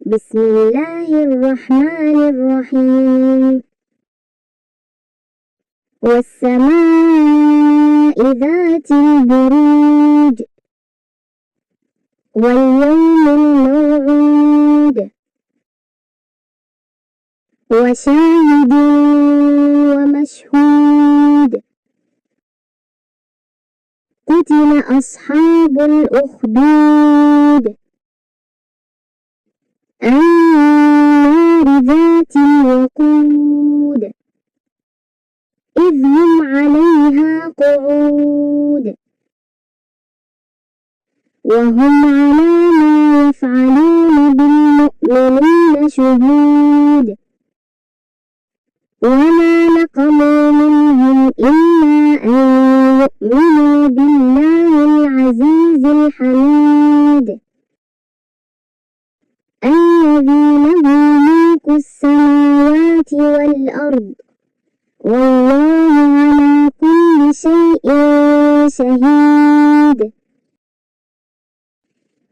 بسم الله الرحمن الرحيم والسماء ذات البروج واليوم الموعود وشاهد ومشهود قتل أصحاب الأخدود النار ذات الوقود إذ هم عليها قعود وهم على ما يفعلون بالمؤمنين شهود وما نقموا منهم إلا أن يؤمنوا بالله العزيز الحميد الذي له ملك السماوات والأرض والله على كل شيء شهيد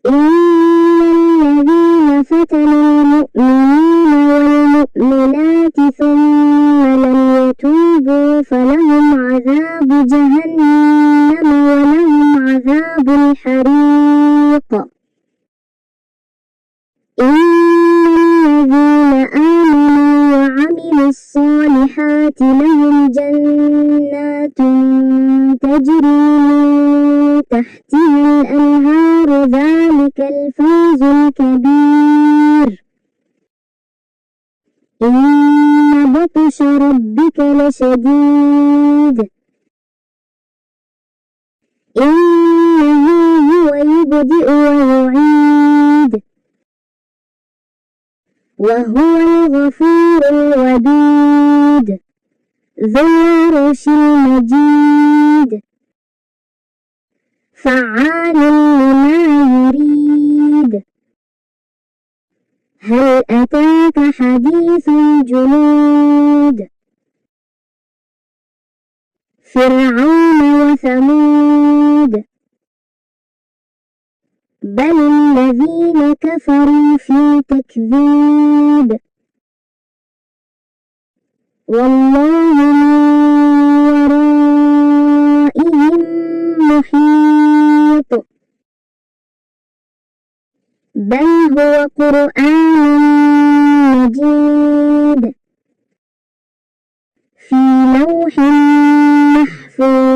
إن الذين فتنوا المؤمنين والمؤمنات ثم لم يتوبوا فلهم عذاب جهنم ولهم عذاب الحريق إن الذين آمنوا وعملوا الصالحات لهم جنات تجري من تحتها الأنهار ذلك الفوز الكبير إن بطش ربك لشديد إنه هو يبدئ ويعيد وهو الغفور الودود ذو العرش المجيد فعال لما يريد هل أتاك حديث الجنود فرعون وثمود بل الذين كفروا في تكذيب والله من ورائهم محيط بل هو قرآن مجيد في لوح محفوظ